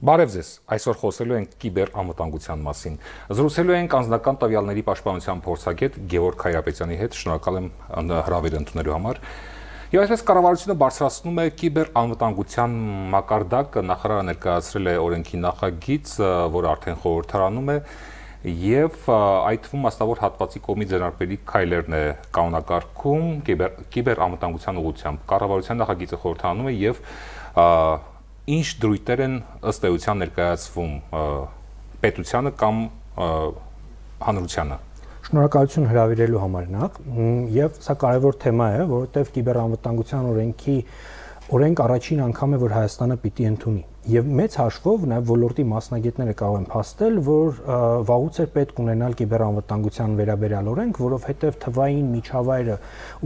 Բարև ձեզ, այսօր խոսելու ենք կիբերանվտանգության մասին։ Զրուցելու ենք անձնական տվյալների պաշտպանության փորձագետ Գևորգ Քայրապետյանի հետ, շնորհակալ եմ հրավերը ընդունելու համար։ Եվ այսպես կառավարությունը բարձրացնում է կիբերանվտանգության մակարդակը, նախարարը ներկայացրել է օրենքի նախագիծ, որը արդեն խորհրդարանում է, եւ այդ թվում մասնավոր հատվածի կողմից ձեռնարկվելի քայլերն է կանոնակարգում կիբերանվտանգության ուղղությամբ։ Կառավարության նախագիծը խորհրդարանում է եւ ինչ դրույթներ են ըստ էության ներկայացվում պետությանը կամ հանրությանը։ Շնորհակալություն հրավիրելու համար նախ, եւ սա կարևոր թեմա է, որովհետեւ կիբերանվտանգության օրենք առաջին անգամ է, որ Հայաստանը պիտի ընդունի։ Եվ մեծ հաշվով նաև ոլորտի մասնագետները կարող են փաստել, որ վաղուց էր պետք ունենալ կիբերանվտանգության վերաբերյալ օրենք, որովհետև թվային միջավայրը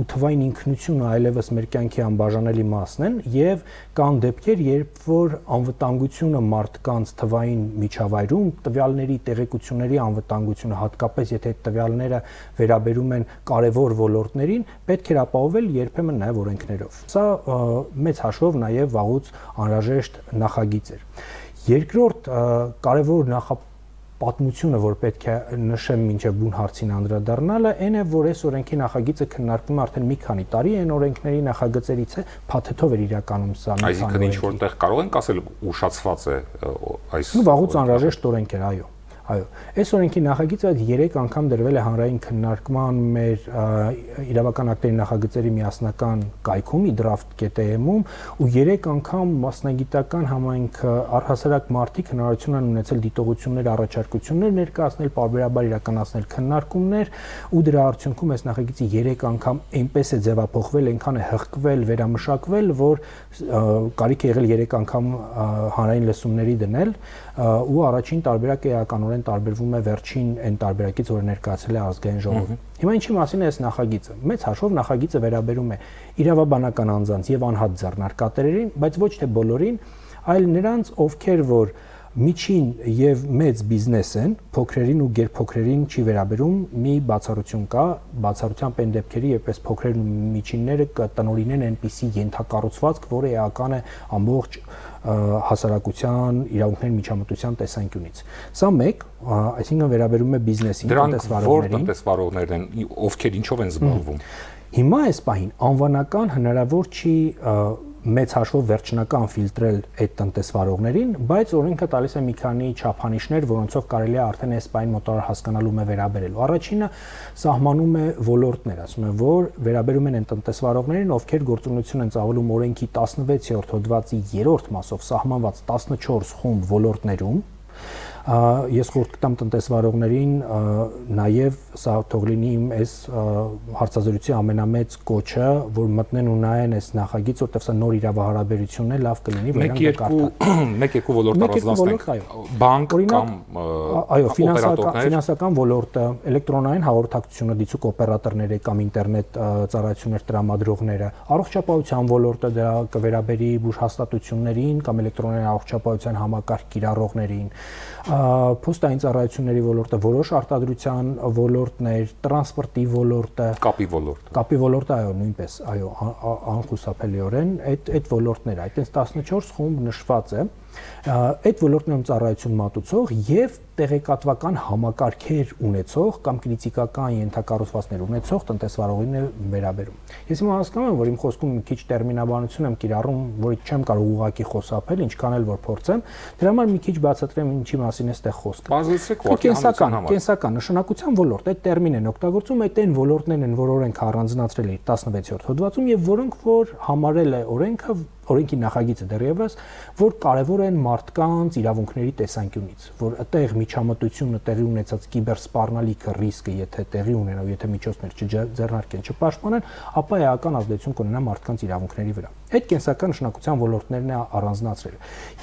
ու թվային ինքնությունը այլևս մեր կյանքի անբաժանելի մասն են, եւ կան դեպքեր, երբ որ անվտանգությունը մարդկանց թվային միջավայրում, տվյալների տեղեկությունների անվտանգությունը, հատկապես եթե այդ տվյալները վերաբերում են կարևոր ոլորտներին, պետք է ապահովել երբեմն նաև օրենքներով։ Սա մեծ հաշվով նաև վաղուց անհրաժեշտ նախագիծ էր։ Երկրորդ կարևոր պատմությունը, որ պետք է նշեմ մինչև բուն հարցին անդրադառնալը, այն է, որ այս օրենքի նախագիծը քննարկվում արդեն մի քանի տարի, այն օրենքների նախագծերից է, փաթեթով էր իրականում սա։ Այսինքն ինչ որտեղ կարող ենք ասել ուշացված է այս։ Վաղուց անհրաժեշտ օրենք էր, այո։ Այո, այս օրենքի նախագիծը 3 անգամ դրվել է հանրային քննարկման մեր իրավական ակտերի նախագծերի միասնական կայքում idraft.am-ում ու 3 անգամ մասնագիտական համայնքը առհասարակ մարդիկ հնարավորություն են ունեցել դիտողություններ, առաջարկություններ ներկայացնել, պարբերաբար իրականացնել քննարկումներ ու դրա արդյունքում այս նախագիծը 3 անգամ այնպես է ձևափոխվել, այնքան է հղկվել, վերամշակվել, որ կարիք է եղել 3 անգամ հանրային լսումների դնել ու առաջին տարբերակը էականորեն տարբերվում է վերջին այն տարբերակից, որը ներկայացել է ազգային ժողովին։ Հիմա ինչի մասին է այս նախագիծը։ Մեծ հաշվով նախագիծը վերաբերում է իրավաբանական անձանց եւ անհատ ձեռնարկատերերին, բայց ոչ թե բոլորին, այլ նրանց, ովքեր որ միջին եւ մեծ բիզնես են, փոքրերին ու գերփոքրերին չի վերաբերում, մի բացառություն կա, բացառությամբ այն դեպքերի, երբ այս փոքրերն ու միջինները կտնօրինեն այնպիսի ենթակառուցվածք, որը էական է ամբողջ հասարակության իրավունքների միջամտության տեսանկյունից։ Սա մեկ, այսինքն վերաբերում է բիզնեսին, տնտեսվարողներին։ Որ տնտեսվարողներն են, ովքեր ինչով են զբաղվում։ Հիմա այս պահին անվանական հնարավոր չի մեծ հաշվով վերջնական ֆիլտրել այդ տնտեսվարողներին, բայց օրենքը տալիս է մի քանի չափանիշներ, որոնցով կարելի է արդեն այս պահին մոտորար հասկանալու է վերաբերելու։ Առաջինը սահմանում է ոլորտներ, ասում է, որ վերաբերում են այն տնտեսվարողներին, ովքեր գործունեություն են ծավալում օրենքի 16-րդ հոդվածի 3-րդ մասով սահմանված 14 խումբ ոլորտներում։ Ես խորհուրդ կտամ տնտեսվարողներին նաև սա թող լինի իմ այս հարցազրույցի ամենամեծ կոչը, որ մտնեն ու նայեն այս նախագիծ, որտեղ սա նոր իրավահարաբերությունն է, լավ կլինի, որ իրանք կկարդան։ Մեկ-երկու ոլորտ առանձնացնենք, բանկ կամ այո, ֆինանսական ոլորտը, էլեկտրոնային հաղորդակցությունը դիցուկ օպերատորները կամ ինտերնետ ծառայություններ տրամադրողները, առողջապահության ոլորտը դրա կվերաբերի բուժհաստատություններին կամ էլեկտրոնային առողջապահության համակարգ կիրառողներին, փոստային ծառայությունների ոլորտը, որոշ արտադրության ոլորտներ, տրանսպորտի ոլորտը, կապի ոլորտը, այո, նույնպես, այո, անխուսափելիորեն այդ ոլորտները, այդտենց 14 խումբ նշված է, այդ ոլորտներում ծառայություն մատուցող եւ տեղեկատվական համակարգեր ունեցող կամ կրիտիկական ենթակառուցվածքներ ունեցող տնտեսվարողին է վերաբերում։ Ես հիմա հասկանում եմ, որ իմ խոսքում մի քիչ տերմինաբանություն եմ կիրառում, որի չեմ կարող ուղղակի խոսափել, ինչքան էլ որ փորձեմ, դրա համար մի քիչ բացատրեմ ինչի մասին է այստեղ խոսքը։ Բարձրացրեք ուղղակի կենսական նշանակության ոլորտ, այդ տերմին են օգտագործում, այդ այն ոլորտներն են, որ օրենքը առանձնացրել է 16-րդ հոդվածում եւ որոնք որ համարել է օրենքի նախագիծը դեռևս, որ կարևոր են մարդկանց իրավունքների տեսանկյունից, որ այդտեղ միջամտությունը տեղի ունեցած կիբերսպառնալիքը ռիսկը, եթե տեղի ունենա, եթե միջոցներ չձեռնարկեն, չպաշտպանեն, ապա էական ազդեցություն կունենա մարդկանց իրավունքների վրա։ Այդ կենսական նշանակության ոլորտներն է առանձնացրել։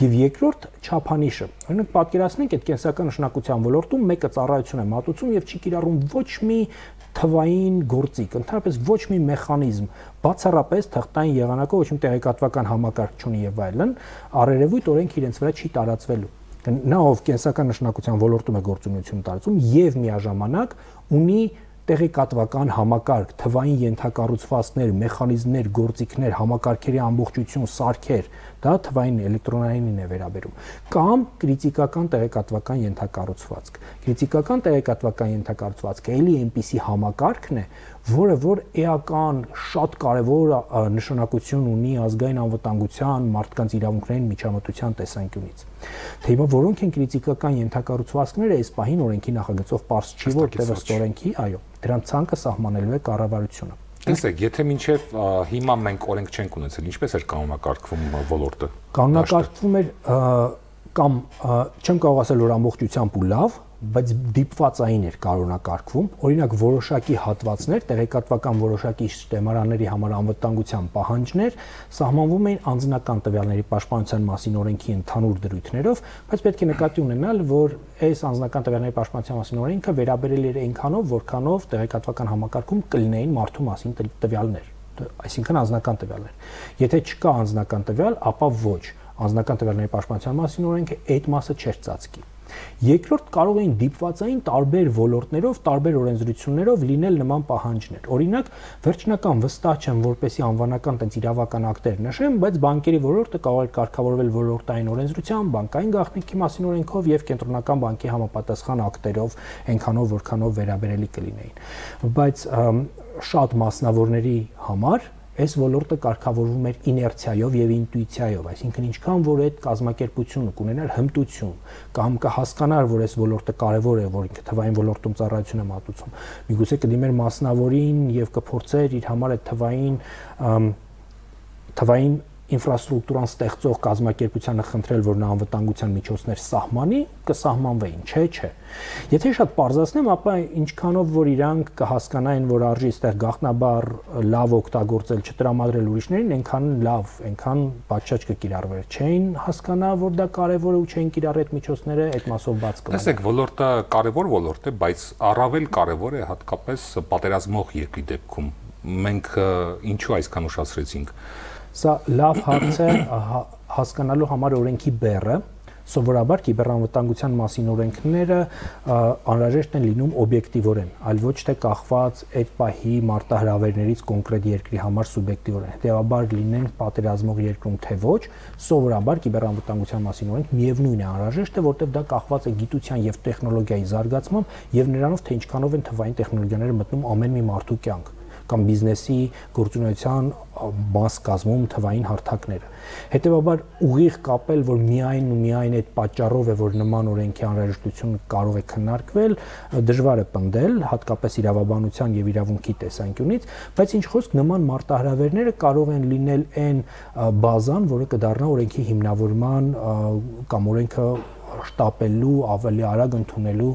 Եվ երկրորդ չափանիշը, օրինակ պատկերացնենք այդ կենսական նշանակության ոլորտում մեկը ծառայություն է մատուցում եւ չի կիրառում ոչ մի թվային գործիք, ընդհանրապես ոչ մի մեխանիզմ, բացառապես թղթային եղանակով ոչ մի տեղեկատվական համակարգ չունի եւ այլն, առերևույթ օրենք իրենց վրա չի տարածվելու։ Նա ով կենսական նշանակության ոլորտում է գործունեություն տարածում եւ միաժամանակ ունի տեղեկատվական համակարգ, թվային ենթակառուցվածքներ, մեխանիզմներ, գործիքներ, համակարգերի ամբողջություն, սարքեր, դա թվային էլեկտրոնայինին է վերաբերում, կամ կրիտիկական տեղեկատվական ենթակառուցվածք։ Կրիտիկական տեղեկատվական ենթակառուցվածքը էլի այնպիսի համակարգն է, որը որ էական շատ կարևոր նշանակություն ունի ազգային անվտանգության, մարդկանց իրավունքներին միջամտության տեսանկյունից։ Թե հիմա որոնք են կրիտիկական ենթակառուցվածքները, այս պահին օրենքի նախագծով պարզ չի, որտեղ ըստ օրենքի, այո, դրանց ցանկը սահմանելու է կառավարությունը։ Տեսեք, եթե մինչև հիմա մենք օրենք չենք ունեցել, ինչպես էր կանոնակարգվում ոլորտը։ Կանոնակարգվում էր կամ չեմ կարող ասել, որ ամբողջությամբ ու լավ, բայց դիպվածային էր կանոնակարգվում, օրինակ որոշակի հատվածներ, տեղեկատվական որոշակի շտեմարանների համար անվտանգության պահանջներ սահմանվում էին անձնական տվյալների պաշտպանության մասին օրենքի ընդհանուր դրույթներով, բայց պետք է նկատի ունենալ, որ այս անձնական տվյալների պաշտպանության մասին օրենքը վերաբերել էր այնքանով, որքանով տեղեկատվական համակարգում կլինեին մարդու մասին տվյալներ, այսինքն անձնական տվյալներ։ Եթե չկա անձնական տվյալ, ապա ոչ, անձնական տվյալների պաշտպանության մասին օրենքը այդ մասը չէր ծածկի։ Երկրորդ կարող էին դիպվածային տարբեր ոլորտներով, տարբեր օրենսդրություններով լինել նման պահանջներ։ Օրինակ, վերջնական վստահ չեմ, որպեսի անվանական տենց իրավական ակտեր նշեմ, բայց բանկերի ոլորտը կարող է կարգավորվել ոլորտային օրենսդրությամբ, բանկային գաղտնիքի մասին օրենքով եւ կենտրոնական բանկի համապատասխան ակտերով, այնքանով որքանով վերաբերելի կլինեին։ Բայց շատ մասնավորների համար այս ոլորտը կարգավորվում էր իներցիայով եւ ինտուիցիայով, այսինքն ինչքան որ այդ կազմակերպությունը կունենար հմտություն կամ կհասկանար, որ այս ոլորտը կարեւոր է, որ ինքը թվային ոլորտում ծառայություն է մատուցում, միգուցե կդիմեր մասնավորին եւ կփորձեր իր համար այդ թվային ինֆրաստրուկտուրան ստեղծող կազմակերպությանը խնդրել, որ նա անվտանգության միջոցներ սահմանի, կսահմանվեին, չէ։ Եթե շատ պարզացնեմ, ապա ինչքանով որ իրանք կհասկանային, որ արժի այստեղ գաղտնաբար լավ օգտագործել, չտրամադրել ուրիշներին, այնքան լավ, այնքան պատշաճ կկիրառվեր։ Չէին հասկանա, որ դա կարևոր է ու չէին կիրառել այդ միջոցները, այդ մասով բաց կմնա։ Տեսեք, ոլորտը կարևոր ոլորտ է, բայց առավել կարևոր է հատկապես պատերազմող երկրի դեպքում։ Մենք ինչու այսքան ուշացրեցինք։ Սա լավ հարց է հասկանալու համար օրենքի բեռը, սովորաբար կիբեռանվտանգության մասին օրենքները անհրաժեշտ են լինում օբյեկտիվորեն, այլ ոչ թե կախված այդ պահի մարտահրավերներից կոնկրետ երկրի համար սուբյեկտիվորեն։ Հետևաբար լինեն պատերազմող երկրում թե ոչ, սովորաբար կիբեռանվտանգության մասին օրենք միևնույն է անհրաժեշտ է, որտեղ դա կախված է գիտության եւ տեխնոլոգիայի զարգացմամբ եւ նրանով, թե ինչքանով են թվային տեխնոլոգիաները մտնում ամեն մի մարդու կյանք կամ բիզնեսի գործունեության մաս կազմում թվային հարթակները։ Հետևաբար ուղիղ կապել, որ միայն ու միայն այդ պատճառով է, որ նման օրենքի անհրաժեշտությունը կարող է քննարկվել, դժվար է պնդել, հատկապես իրավաբանության եւ իրավունքի տեսանկյունից, բայց ինչ խոսք նման մարտահրավերները կարող են լինել այն բազան, որը կդառնա օրենքի հիմնավորման կամ օրենքը շտապելու, ավելի արագ ընդունելու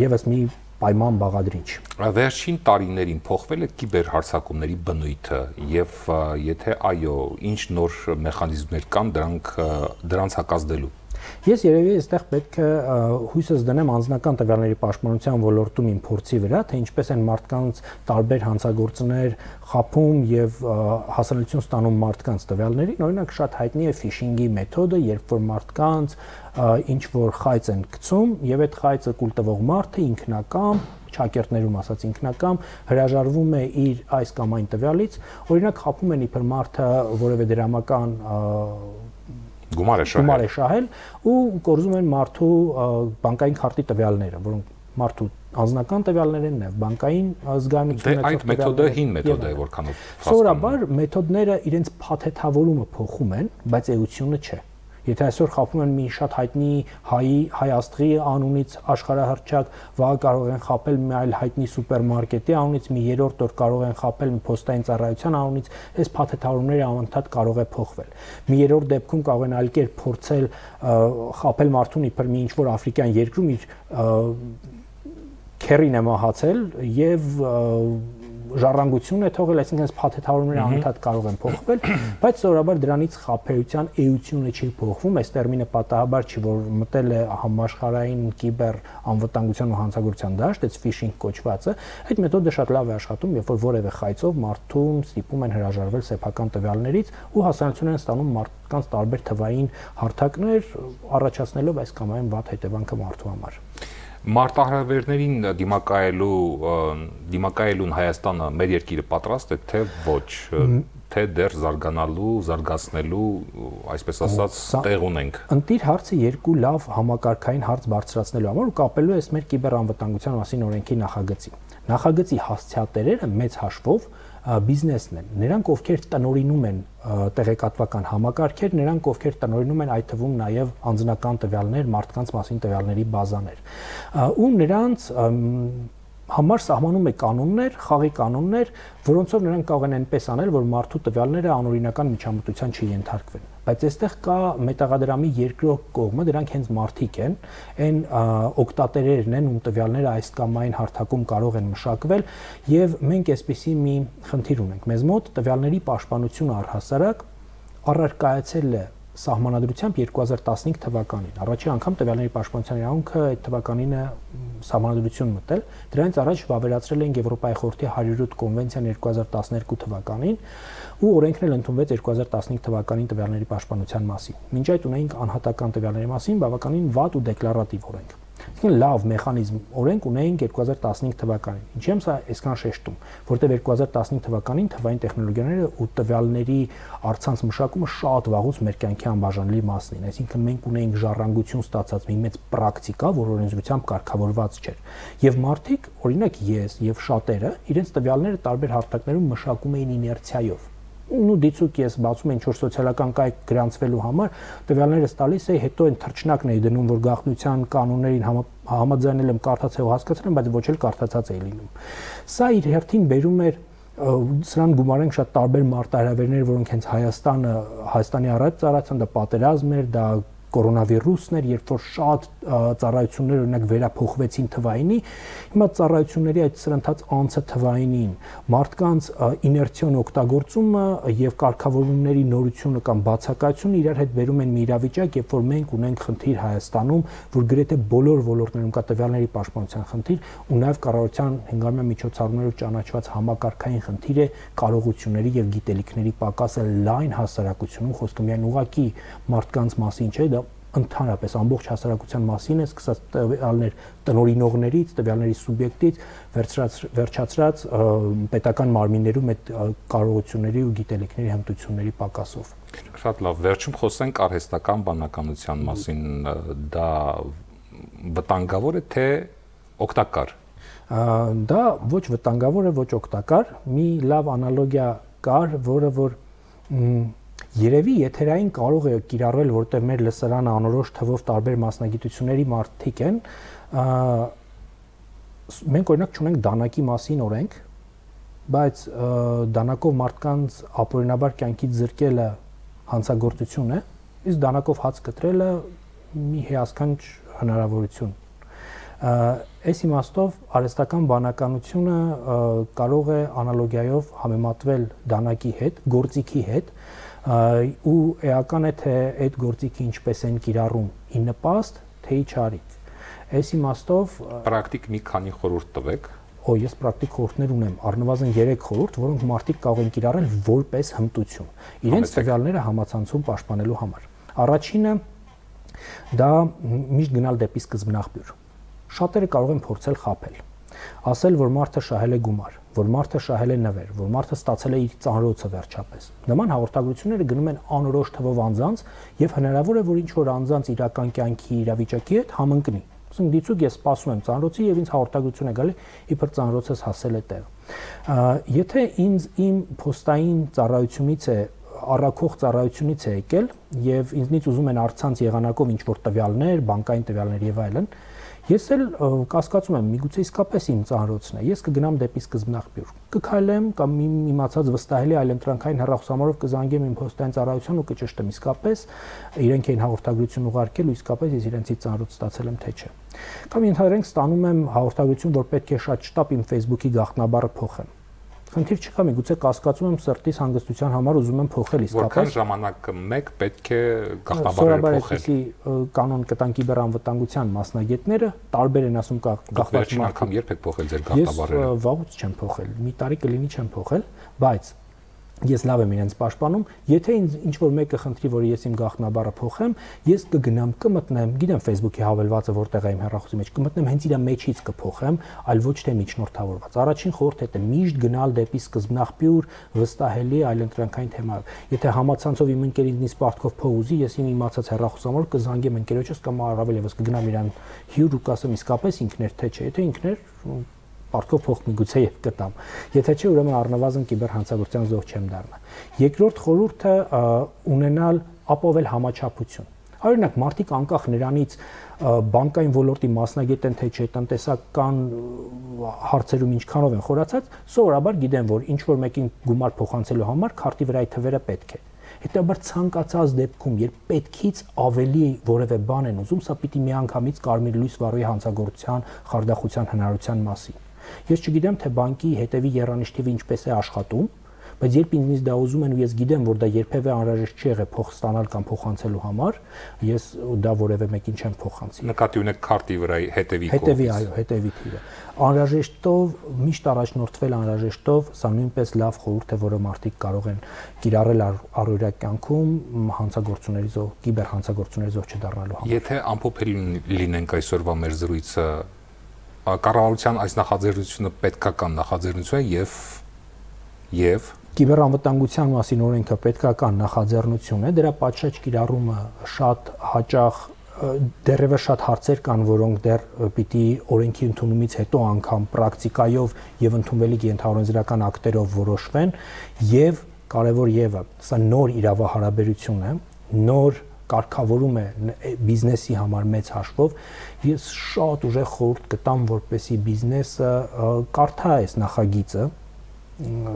եւս մի պայման բաղադրիչ։ Վերջին տարիներին փոխվել է կիբերհարձակումների բնույթը եւ եթե այո, ինչ նոր մեխանիզմներ կան դրանց հակազդելու։ Ես երևի այստեղ պետք է հույսս դնեմ անձնական տվյալների պաշտպանության ոլորտում իմ փորձի վրա, թե ինչպես են մարդկանց տարբեր հանցագործներ խաբում եւ հասանելիություն ստանում մարդկանց տվյալներին, օրինակ շատ հայտնի է ֆիշինգի մեթոդը, երբ որ մարդկանց ինչ որ խայծ են գցում եւ այդ խայծը կուլ տվող մարդը ինքնակամ ճակերտներում ասած ինքնակամ հրաժարվում է իր այս կամ այն տվյալից, օրինակ խաբում են իբր մարդը որևէ դրամական գումար է շահել ու կորզում են մարդու բանկային քարտի տվյալները, որոնք մարդու անձնական տվյալներ են, նաև բանկային զգայունություն ունեցող այդ մեթոդը հին մեթոդ է, որքանով սովորաբար մեթոդները իրենց փաթեթավորումը փոխում են, բայց էությունը չէ։ Եթե այսօր խաբում են մի շատ հայտնի հայ աստղի անունից աշխարհահռչակ, վաղը կարող են խաբել մի այլ հայտնի սուպերմարկետի անունից, մի երրորդ օր կարող են խաբել մի փոստային ծառայության անունից, այս փաթեթավորումները անընդհատ կարող է փոխվել։ Մի երրորդ դեպքում կարող են այլ կերպ փորձել խաբել մարդուն իբր մի ինչ-որ աֆրիկյան երկրում իր քերին է մահացել եւ ժառանգություն է թողել, այսինքն փաթեթավորումները անընդհատ կարող են փոխվել, բայց սովորաբար դրանից խաբեության էությունը չի փոխվում, այս տերմինը պատահաբար չի, որ մտել է համաշխարհային կիբեր անվտանգության ու հանցագործության դաշտ, այս ֆիշինգ կոչվածը, այդ մեթոդը շատ լավ է աշխատում, երբ որ որևէ խայծով մարդուն ստիպում են հրաժարվել սեփական տվյալներից ու հասանելիություն են ստանում մարդկանց տարբեր թվային հարթակներ, առաջացնելով այս կամ այն վատ հետևանքը մարդու համար։ Մարտահրավերներին դիմակայելուն Հայաստանը մեր երկիրը պատրաստ է, թե ոչ, թե դեռ զարգացնելու, այսպես ասած, տեղ ունենք։ Ընտիր հարցը երկու լավ համակարգային հարց բարձրացնելու համար ու կապելու է մեր կիբերանվտանգության մասին օրենքի նախագծին։ Նախագծի հասցեատերերը մեծ հաշվով բիզնեսն են, նրանք ովքեր տնօրինում են տեղեկատվական համակարգեր, նրանք ովքեր տնօրինում են այդ թվում նաև անձնական տվյալներ, մարդկանց մասին տվյալների բազաներ։ Ու նրանց համար սահմանում է կանոններ, խաղի կանոններ, որոնցով նրանք կարող են այնպես անել, որ մարդու տվյալները անօրինական միջամտության չենթարկվեն։ Բայց այստեղ կա մետաղադրամի երկրորդ կողմը, դրանք հենց մարդիկ են, այն օգտատերերն են, ում տվյալները այս կամ այն հարթակում կարող են մշակվել, եւ մենք այսպիսի մի խնդիր ունենք։ Մեզ մոտ տվյալների պաշտպանությունը առհասարակ առարկայացել է սահմանադրությամբ 2015 թվականին։ Առաջին անգամ տվյալների պաշտպանության իրավունքը այդ թվականին է սահմանադրություն մտել։ Դրանից առաջ վավերացրել են Եվրոպայի խորհրդի 108 կոնվենցիան 2012 թվականին ու օրենքն էլ ընդունվեց 2015 թվականին տվյալների պաշտպանության մասին։ Մինչ այդ ունեինք անհատական տվյալների մասին բավականին վատ ու դեկլարատիվ օրենք։ Այսինքն լավ մեխանիզմ օրենք ունեինք 2015 թվականին։ Ինչի՞ եմ սա այսքան շեշտում, որտեղ 2015 թվականին թվային տեխնոլոգիաները ու տվյալների առցանց մշակումը շատ վաղուց մեր կյանքի անբաժանելի մասն էին։ Այսինքն մենք ունեինք ժառանգություն ստացած մի մեծ պրակտիկա, որ օրենսդրությամբ կարգավորված չէր։ Եվ մարդիկ, օրինակ ես եւ շատերը, իրենց տվյալները տարբեր հարթակներում մշակում էին իներցիայով։ Ու դիցուկ ես բացում եմ ինչ-որ սոցիալական կայք գրանցվելու համար, տվյալներս տալիս էի, հետո այն թռչնակն էի դնում, որ գաղտնիության կանոններին համաձայնել եմ, կարդացել ու հասկացել եմ, բայց ոչ էլ կարդացած էի լինում։ Սա իր հերթին բերում էր սրան գումարենք շատ տարբեր մարտահրավերներ, որոնք հենց Հայաստանի առաջ ծառայեցան, դա պատերազմ էր, դա կորոնավիրուսն էր, երբ որ շատ ծառայություններ օրինակ վերափոխվեցին թվայինի, հիմա ծառայությունների այդ սրընթաց անցը թվայինին, մարդկանց իներցիոն օգտագործումը եւ կարգավորումների նորությունը կամ բացակայությունը իրար հետ բերում են մի իրավիճակ, երբ որ մենք ունենք խնդիր Հայաստանում, որ գրեթե բոլոր ոլորտներում կա տվյալների պաշտպանության խնդիր ու նաեւ կառավարության հնգամյա միջոցառումներով ճանաչված համակարգային խնդիր է կարողությունների եւ գիտելիքների պակասը լայն հասարակությունում, խոսքը միայն ուղղակի մարդկանց մասին չէ, դա ընդհանրապես ամբողջ հասարակության մասին է, սկսած տվյալներ տնօրինողներից, տվյալների սուբյեկտից, վերջացրած պետական մարմիններում այդ կարողությունների ու գիտելիքների հմտությունների պակասով։ Շատ լավ, վերջում խոսենք արհեստական բանականության մասին, դա վտանգավոր է թե օգտակար։ Դա ոչ վտանգավոր է, ոչ օգտակար, մի լավ անալոգիա կար, որը որ Երևի եթերային կարող է կիրառվել, որտեղ մեր լսարանը անորոշ թվով տարբեր մասնագիտությունների մարդիկ են, մենք օրինակ չունենք դանակի մասին օրենք, բայց դանակով մարդկանց ապօրինաբար կյանքից զրկելը հանցագործություն է, իսկ դանակով հաց կտրելը մի հիասքանչ հնարավորություն։ Այս իմաստով արհեստական բանականությունը կարող է անալոգիայով համեմատվել դանակի հետ, գործիքի հետ, ու էական է թե այդ գործիքը ինչպես են կիրառում՝ ի նպաստ, թե ի չարիք։ Այս իմաստով պրակտիկ մի քանի խորհուրդ տվեք։ Ես պրակտիկ խորհուրդներ ունեմ, առնվազն 3 խորհուրդ, որոնք մարդիկ կարող են կիրառել որպես հմտություն, իրենց տվյալները համացանցում պաշտպանելու համար։ Առաջինը դա միշտ գնալ դեպի սկզբնաղբյուր։ Շատերը կարող են փորձել խաբել, ասել, որ մարդը շահել է գումար, որ մարդը շահել է նվեր, որ մարդը ստացել է իր ծանրոցը վերջապես։ Նման հաղորդագրությունները գնում են անորոշ թվով անձանց եւ հնարավոր է, որ ինչ-որ անձանց իրական կյանքի իրավիճակի հետ համընկնի։ Ասենք դիցուկ ես սպասում եմ ծանրոցի եւ ինձ հաղորդագրություն է գալի, իբր ծանրոցս հասել է տեղ։ Եթե ինձ իմ փոստային ծառայությունից է առաքող ծառայությունից է եկել եւ ինձնից ուզում են առցանց եղանակով ինչ-որ տվյալներ, բանկային տվյալներ եւ այլն, ես էլ կասկածում եմ, միգուցե իսկապես իմ ծանրոցն է, ես կգնամ դեպի սկզբնաղբյուր, կքայլեմ կամ իմացած վստահելի այլընտրանքային հեռախոսամարով կզանգեմ իմ փոստային ծառայության ու կճշտեմ իսկապես իրենք էին հաղորդագրություն ուղարկել ու իսկապես ես իրենցից ծանրոց ստացել եմ թե չէ։ Կամ ենթադրենք ստանում եմ հաղորդագրություն, որ պետք է շատ շտապ իմ Facebook-ի գաղտնաբառը փոխեմ։ Խնդիր չկա, միգուցե կասկածում եմ սրտիս հանգստության համար ուզում եմ փոխել իսկապես։ Որքան ժամանակ մեկ պետք է գաղտնաբառը փոխել։ Կանոն կտան կիբերանվտանգության մասնագետները, տարբեր են ասում գաղտնաբառը։ Վերջին անգամ երբ եք փոխել ձեր գաղտնաբառերը։ Ես վաղուց չեմ փոխել, մի տարի կլինի չեմ փոխել, բայց ես լավ եմ իրենց պաշտպանում, եթե ինչ որ մեկը խնդրի, որ ես իմ գաղտնաբառը փոխեմ, ես կգնամ, կմտնեմ, գիտեմ Facebook-ի հավելվածը որտեղ է իմ հեռախոսի մեջ, կմտնեմ հենց իր մեջից կփոխեմ, այլ ոչ թե միջնորդավորված։ Առաջին խորհուրդը միշտ գնալ դեպի սկզբնաղբյուր, վստահելի այլընտրանքային թեմայով։ Եթե համացանցով իմ ընկերին ինձ պարտքով փող ուզի, ես իմ իմացած հեռախոսամոլ կզանգեմ ընկերոջս կամ առավել եւս կգնամ իրան հյուր ու կասեմ իսկապես ինքներ թե չէ, եթե ինքներ պարտքով փող միգուցե եւ կտամ։ Եթե չէ, ուրեմն առնվազն կիբերհանցագործության զոհ չեմ դառնա։ Երկրորդ խորհուրդը ունենալ ապավել համաչափություն։ Օրինակ, մարդիկ անկախ նրանից բանկային ոլորտի մասնագետ են թե չէ, տնտեսական հարցերում ինչքանով են խորացած, սովորաբար գիտեն, որ ինչ որ մեկին գումար փոխանցելու համար քարտի վրայի թվերը պետք է։ Հետաբար ցանկացած դեպքում, երբ պետքից ավելի որևէ բան են ուզում, սա պիտի միանգամից կարմիր լույս վառի հանցագործության, խարդախության հնարավորության մասին։ Ես չգիտեմ, թե բանկի հետևի եռանիշ թիվը ինչպես է աշխատում, բայց երբ ինձնից դա ուզում են ու ես գիտեմ, որ դա երբևէ անհրաժեշտ չի եղել փող ստանալ կամ փոխանցելու համար, ես դա որևէ մեկին չեմ փոխանցի։ Նկատի ունեք քարտի վրայի հետևի կողմից։ Հետևի, այո, հետևի թիվը։ Անհրաժեշտով միշտ առաջնորդվել անհրաժեշտով, սա նույնպես լավ խորհուրդ է, որը մարդիկ կարող են կիրառել առօրյա կյանքում հանցագործությունների զոհ, կիբերհանցագործությունների զոհ չդառնալու համար։ Եթե ամփոփել լինենք այսօրվա մեր զրույցը, կառավարության այս նախաձեռնությունը պետքական նախաձեռնություն է եւ Կիբերանվտանգության մասին օրենքը պետքական նախաձեռնություն է, դրա պատշաճ կիրառումը շատ հաճախ դեռևս շատ հարցեր կան, որոնք դեռ պիտի օրենքի ընդունումից հետո անգամ պրակտիկայով եւ ընդունվելիք ենթաօրենսդրական ակտերով որոշվեն եւ կարեւոր ևը, սա նոր իրավահարաբերություն է, նոր կարգավորում է բիզնեսի համար մեծ հաշվով, ես շատ ուժեղ խորհուրդ կտամ, որպեսզի բիզնեսը կարդա այս նախագիծը,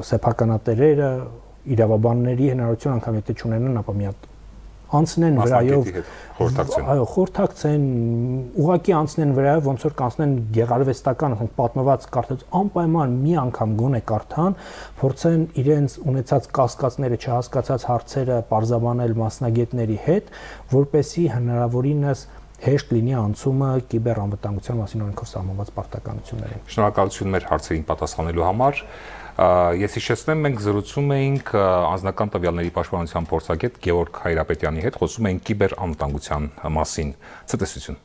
սեփականատերերը, իրավաբանների հնարավորություն անգամ եթե չունենան, ապա մի հատ անցնեն վրայով, այո, խորհրդակցեն, ուղղակի անցնեն վրայով, ոնց որ կանցնեն գեղարվեստական, ասենք պատմված կարդաց, անպայման մի անգամ գոնե կարդան, փորձեն իրենց ունեցած կասկածները, չհասկացած հարցերը պարզաբանել մասնագետների հետ, որպեսզի հնարավորինս հեշտ լինի անցումը կիբերանվտանգության մասին օրենքով սահմանված պարտականություններին։ Շնորհակալություն մեր հարցերին պատասխանելու համար։ Ես հիշեցնեմ, մենք զրուցում էինք անձնական տվյալների պաշտպանության փորձագետ Գևորգ Հայրապետյանի հետ, խոսում էինք կիբերանվտանգության մասին։ Ցտեսություն։